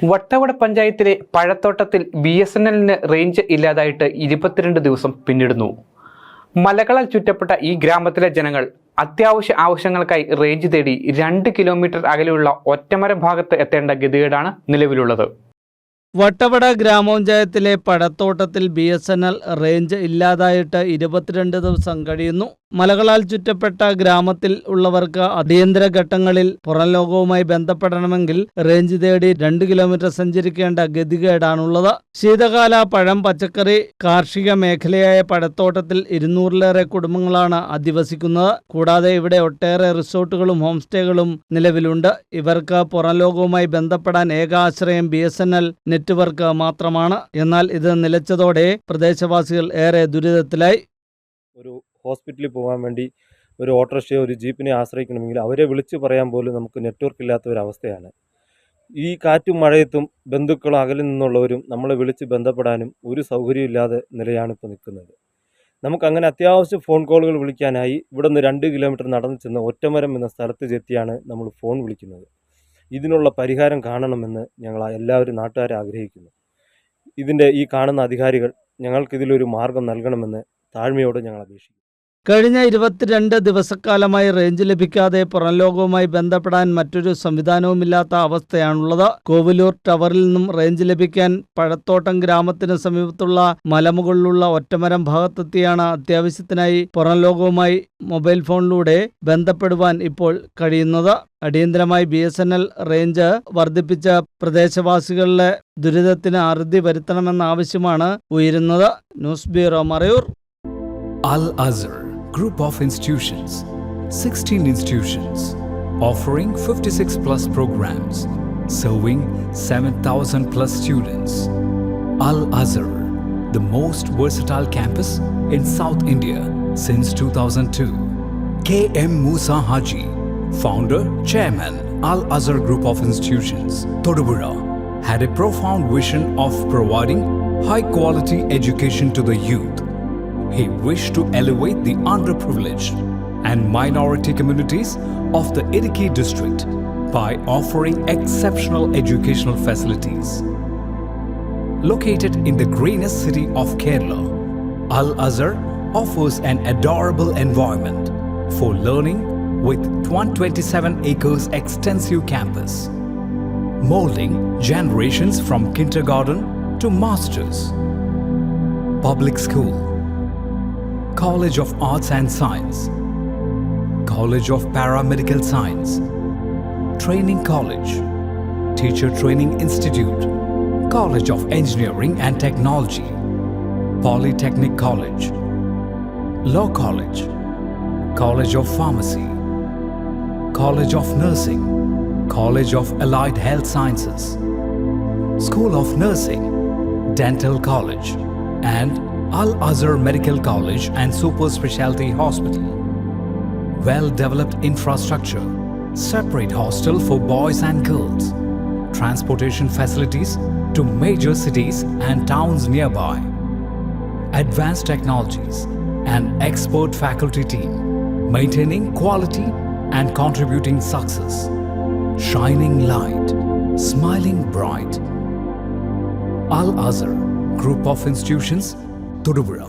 വട്ടവട പഞ്ചായത്തിലെ പഴത്തോട്ടത്തിൽ BSNLന് റേഞ്ച് ഇല്ലാതായിട്ട് 22 ദിവസം പിന്നിടുന്നു. മലകളാൽ ചുറ്റപ്പെട്ട ഈ ഗ്രാമത്തിലെ ജനങ്ങൾ അത്യാവശ്യ ആവശ്യങ്ങൾക്കായി റേഞ്ച് തേടി 2 കിലോമീറ്റർ അകലെയുള്ള ഒറ്റമരം ഭാഗത്ത് എത്തേണ്ട ഗതികേടാണ് നിലവിലുള്ളത്. വട്ടവട ഗ്രാമപഞ്ചായത്തിലെ പഴത്തോട്ടത്തിൽ BSNL റേഞ്ച് ഇല്ലാതായിട്ട് 22 ദിവസം കഴിയുന്നു. മലകളാൽ ചുറ്റപ്പെട്ട ഗ്രാമത്തിൽ ഉള്ളവർക്ക് അടിയന്തര ഘട്ടങ്ങളിൽ പുറം ലോകവുമായി ബന്ധപ്പെടണമെങ്കിൽ റേഞ്ച് തേടി 2 കിലോമീറ്റർ സഞ്ചരിക്കേണ്ട ഗതികേടാണുള്ളത്. ശീതകാല പഴം, പച്ചക്കറി, കാർഷിക മേഖലയായ പഴത്തോട്ടത്തിൽ 200-ലേറെ കുടുംബങ്ങളാണ് അധിവസിക്കുന്നത്. കൂടാതെ ഇവിടെ ഒട്ടേറെ റിസോർട്ടുകളും ഹോം സ്റ്റേകളും നിലവിലുണ്ട്. ഇവർക്ക് പുറം ലോകവുമായി ബന്ധപ്പെടാൻ ഏക ആശ്രയം BSNL നെറ്റ്വർക്ക് മാത്രമാണ്. എന്നാൽ ഇത് നിലച്ചതോടെ പ്രദേശവാസികൾ ഏറെ ദുരിതത്തിലായി. ഒരു ഹോസ്പിറ്റലിൽ പോകാൻ വേണ്ടി ഒരു ഓട്ടോറിക്ഷയോ ഒരു ജീപ്പിനെ ആശ്രയിക്കണമെങ്കിൽ അവരെ വിളിച്ചു പറയാൻ പോലും നമുക്ക് നെറ്റ്വർക്ക് ഇല്ലാത്ത ഒരവസ്ഥയാണ്. ഈ കാറ്റും മഴയത്തും ബന്ധുക്കളും അകലിൽ നിന്നുള്ളവരും നമ്മളെ വിളിച്ച് ബന്ധപ്പെടാനും ഒരു സൗകര്യമില്ലാതെ നിലയാണ് ഇപ്പോൾ നിൽക്കുന്നത്. നമുക്കങ്ങനെ അത്യാവശ്യം ഫോൺ കോളുകൾ വിളിക്കാനായി ഇവിടെ നിന്ന് 2 കിലോമീറ്റർ നടന്നു ചെന്ന് ഒറ്റമരം എന്ന സ്ഥലത്ത് ചെത്തിയാണ് നമ്മൾ ഫോൺ വിളിക്കുന്നത്. ഇതിനുള്ള പരിഹാരം കാണണമെന്ന് ഞങ്ങൾ എല്ലാവരും നാട്ടുകാരെ ആഗ്രഹിക്കുന്നു. ഇതിൻ്റെ ഈ കാണുന്ന അധികാരികൾ ഞങ്ങൾക്കിതിലൊരു മാർഗം നൽകണമെന്ന് താഴ്മയോട് ഞങ്ങൾ അപേക്ഷിക്കുന്നു. കഴിഞ്ഞ 22 ദിവസക്കാലമായി റേഞ്ച് ലഭിക്കാതെ പുറം ലോകവുമായി ബന്ധപ്പെടാൻ മറ്റൊരു സംവിധാനവുമില്ലാത്ത അവസ്ഥയാണുള്ളത്. കോവിലൂർ ടവറിൽ നിന്നും റേഞ്ച് ലഭിക്കാൻ പഴത്തോട്ടം ഗ്രാമത്തിന് സമീപത്തുള്ള മലമുകളിലുള്ള ഒറ്റമരം ഭാഗത്തെത്തിയാണ് അത്യാവശ്യത്തിനായി പുറം ലോകവുമായി മൊബൈൽ ഫോണിലൂടെ ബന്ധപ്പെടുവാൻ ഇപ്പോൾ കഴിയുന്നത്. അടിയന്തരമായി BSNL റേഞ്ച് വർദ്ധിപ്പിച്ച പ്രദേശവാസികളുടെ ദുരിതത്തിന് അറുതി വരുത്തണമെന്ന ആവശ്യമാണ് ഉയരുന്നത്. News bureau, Marayoor. Al-Azhar Group of Institutions, 16 institutions, offering 56 plus programs, serving 7,000 plus students. Al-Azhar, the most versatile campus in South India since 2002. K.M. Musa Haji, founder, chairman, Al-Azhar Group of Institutions, Thodupuzha, had a profound vision of providing high-quality education to the youth. He wished to elevate the underprivileged and minority communities of the Idukki district by offering exceptional educational facilities. Located in the greenest city of Kerala, Al-Azhar offers an adorable environment for learning with 127 acres extensive campus, molding generations from kindergarten to masters. Public school, College of Arts and Science, College of Paramedical Science, Training College, Teacher Training Institute, College of Engineering and Technology, Polytechnic College, Law College, College of Pharmacy, College of Nursing, College of Allied Health Sciences, School of Nursing, Dental College, and Al-Azhar Medical College and Super Specialty Hospital. Well-developed infrastructure, separate hostel for boys and girls, transportation facilities to major cities and towns nearby, advanced technologies, and expert faculty team, maintaining quality and contributing success, shining light, smiling bright. Al-Azhar Group of Institutions, Thodupuzha.